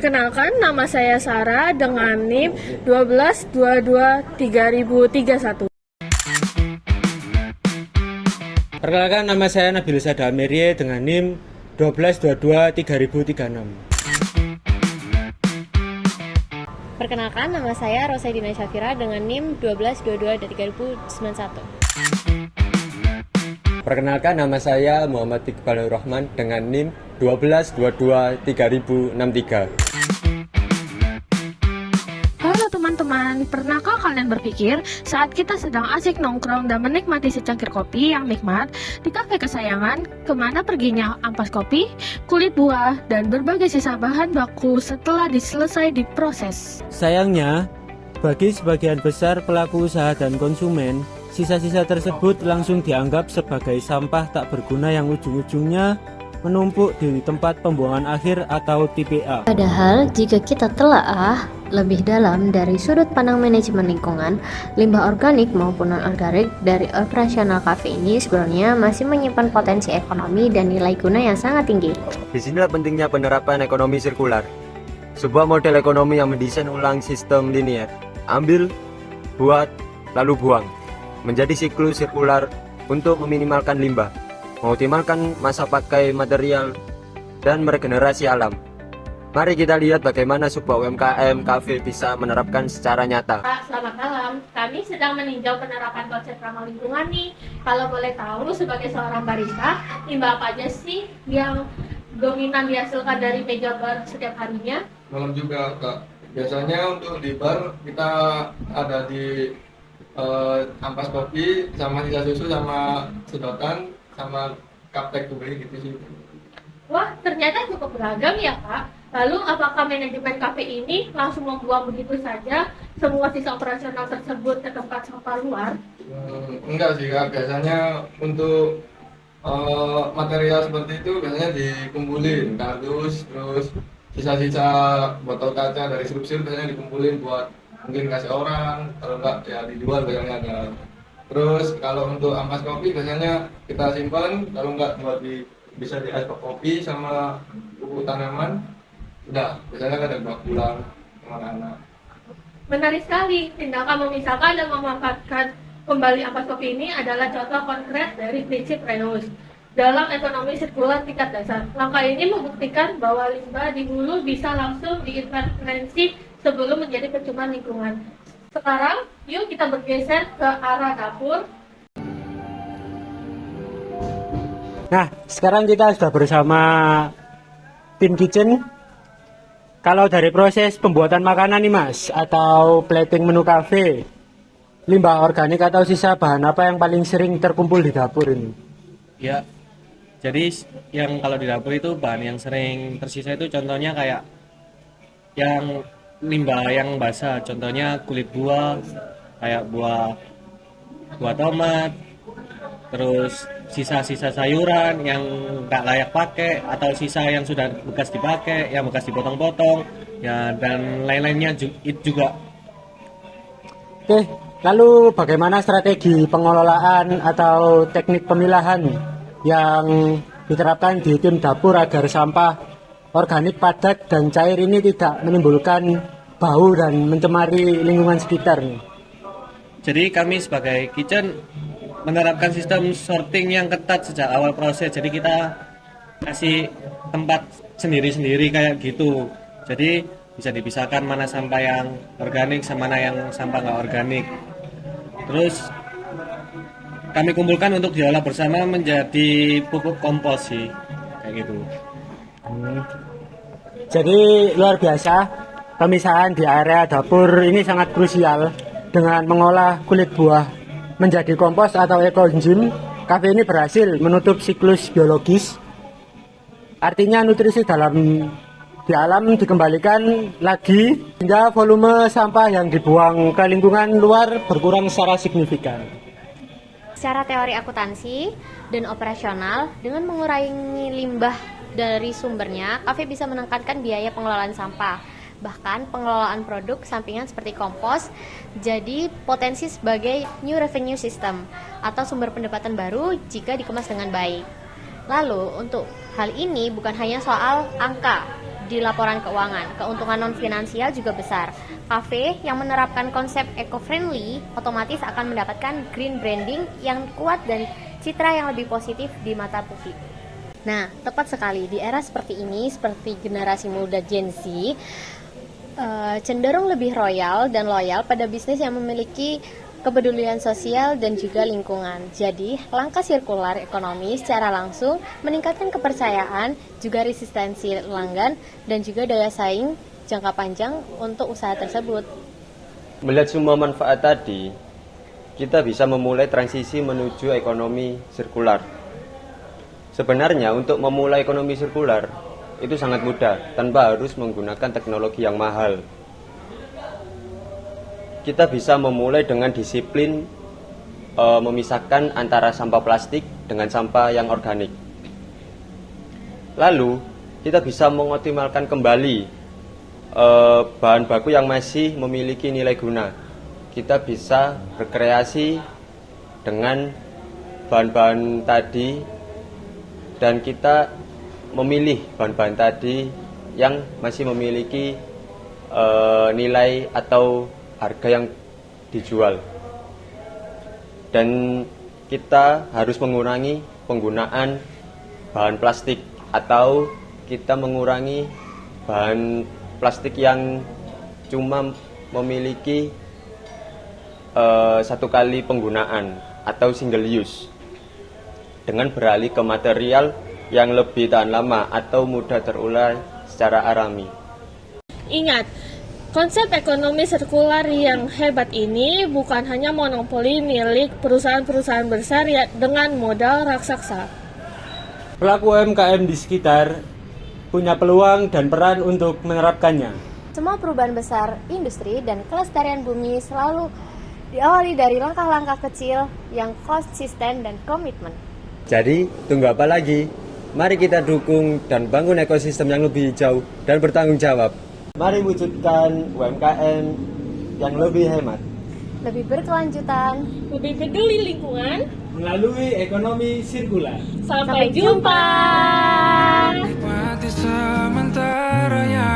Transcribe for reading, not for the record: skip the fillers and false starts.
Perkenalkan, nama saya Sarah dengan NIM 12223031. Perkenalkan, nama saya Nabil Sada Amerie dengan NIM 12223036. Perkenalkan, nama saya Rosaidina Syafira dengan NIM 12223091. Perkenalkan, nama saya Muhammad Iqbal Rahman dengan NIM 12223063. Halo teman-teman, pernahkah kalian berpikir saat kita sedang asik nongkrong dan menikmati secangkir kopi yang nikmat di kafe kesayangan, kemana perginya ampas kopi, kulit buah, dan berbagai sisa bahan baku setelah selesai diproses? Sayangnya, bagi sebagian besar pelaku usaha dan konsumen, sisa-sisa tersebut langsung dianggap sebagai sampah tak berguna yang ujung-ujungnya menumpuk di tempat pembuangan akhir atau TPA. Padahal jika kita telaah lebih dalam dari sudut pandang manajemen lingkungan, limbah organik maupun non-organik dari operasional kafe ini sebenarnya masih menyimpan potensi ekonomi dan nilai guna yang sangat tinggi. Disinilah pentingnya penerapan ekonomi sirkular, sebuah model ekonomi yang mendesain ulang sistem linear, ambil, buat, lalu buang, menjadi siklus sirkular untuk meminimalkan limbah, mengoptimalkan masa pakai material, dan meregenerasi alam. Mari kita lihat bagaimana sebuah UMKM kafe bisa menerapkan secara nyata. Pak, selamat malam. Kami sedang meninjau penerapan konsep ramah lingkungan nih. Kalau boleh tahu, sebagai seorang barista, limbah apa aja sih yang dominan dihasilkan dari meja bar setiap harinya? Malam juga, Kak. Biasanya untuk di bar kita ada di ampas kopi sama sisa susu sama sedotan sama cup takeaway gitu sih. Wah, ternyata cukup beragam ya, Pak. Lalu, apakah manajemen kafe ini langsung membuang begitu saja semua sisa operasional tersebut ke tempat sampah luar? Enggak sih, Kak. Biasanya untuk material seperti itu biasanya dikumpulin kardus, terus sisa-sisa botol kaca dari sirup-sirup biasanya dikumpulin buat mungkin kasih orang, kalau enggak ya dijual biasanya ada. Terus kalau untuk ampas kopi biasanya kita simpan, kalau enggak buat bisa di es kopi sama buku tanaman. Udah, biasanya kan ada bawa pulang sama anak. Menarik sekali, tindakan memisahkan dan memanfaatkan kembali ampas kopi ini adalah contoh konkret dari prinsip reuse dalam ekonomi sirkular tingkat dasar. Langkah ini membuktikan bahwa limbah di hulu bisa langsung diintervensi sebelum menjadi percuma lingkungan. Sekarang, yuk kita bergeser ke arah dapur. Nah, sekarang kita sudah bersama tim kitchen. Kalau dari proses pembuatan makanan nih Mas, atau plating menu kafe, limbah organik atau sisa bahan apa yang paling sering terkumpul di dapur ini? Ya, jadi yang kalau di dapur itu bahan yang sering tersisa itu contohnya kayak yang limbah yang basah, contohnya kulit buah, kayak buah tomat, terus sisa-sisa sayuran yang nggak layak pakai, atau sisa yang sudah bekas dipakai, yang bekas dipotong-potong, ya dan lain-lainnya juga. Oke, lalu bagaimana strategi pengelolaan atau teknik pemilahan yang diterapkan di tim dapur agar sampah organik padat dan cair ini tidak menimbulkan bau dan mencemari lingkungan sekitar? Jadi kami sebagai kitchen menerapkan sistem sorting yang ketat sejak awal proses. Jadi kita kasih tempat sendiri-sendiri kayak gitu. Jadi bisa dipisahkan mana sampah yang organik sama mana yang sampah nggak organik. Terus kami kumpulkan untuk diolah bersama menjadi pupuk kompos sih, kayak gitu. Jadi luar biasa, pemisahan di area dapur ini sangat krusial. Dengan mengolah kulit buah menjadi kompos atau ekoenzim, kafe ini berhasil menutup siklus biologis. Artinya nutrisi di alam dikembalikan lagi hingga volume sampah yang dibuang ke lingkungan luar berkurang secara signifikan. Secara teori akuntansi dan operasional, dengan mengurangi limbah dari sumbernya, kafe bisa menekankan biaya pengelolaan sampah. Bahkan pengelolaan produk sampingan seperti kompos jadi potensi sebagai new revenue system atau sumber pendapatan baru jika dikemas dengan baik. Lalu untuk hal ini bukan hanya soal angka, di laporan keuangan. Keuntungan non-finansial juga besar. Kafe yang menerapkan konsep eco-friendly otomatis akan mendapatkan green branding yang kuat dan citra yang lebih positif di mata publik. Nah, tepat sekali di era seperti ini, seperti generasi muda Gen Z, cenderung lebih royal dan loyal pada bisnis yang memiliki kepedulian sosial dan juga lingkungan. Jadi, langkah sirkular ekonomi secara langsung meningkatkan kepercayaan, juga resistensi pelanggan, dan juga daya saing jangka panjang untuk usaha tersebut. Melihat semua manfaat tadi, kita bisa memulai transisi menuju ekonomi sirkular. Sebenarnya untuk memulai ekonomi sirkular itu sangat mudah tanpa harus menggunakan teknologi yang mahal. Kita bisa memulai dengan disiplin memisahkan antara sampah plastik dengan sampah yang organik. Lalu kita bisa mengoptimalkan kembali bahan baku yang masih memiliki nilai guna. Kita bisa berkreasi dengan bahan-bahan tadi dan kita memilih bahan-bahan tadi yang masih memiliki nilai atau harga yang dijual. Dan kita harus mengurangi penggunaan bahan plastik atau kita mengurangi bahan plastik yang cuma memiliki satu kali penggunaan atau single use, dengan beralih ke material yang lebih tahan lama atau mudah terurai secara alami. Ingat, konsep ekonomi sirkular yang hebat ini bukan hanya monopoli milik perusahaan-perusahaan besar dengan modal raksasa. Pelaku UMKM di sekitar punya peluang dan peran untuk menerapkannya. Semua perubahan besar industri dan kelestarian bumi selalu diawali dari langkah-langkah kecil yang konsisten dan komitmen. Jadi, tunggu apa lagi? Mari kita dukung dan bangun ekosistem yang lebih hijau dan bertanggung jawab. Mari wujudkan UMKM yang lebih hemat, Lebih berkelanjutan. Lebih peduli lingkungan. melalui ekonomi sirkular. Sampai jumpa. Nikmati sementara yang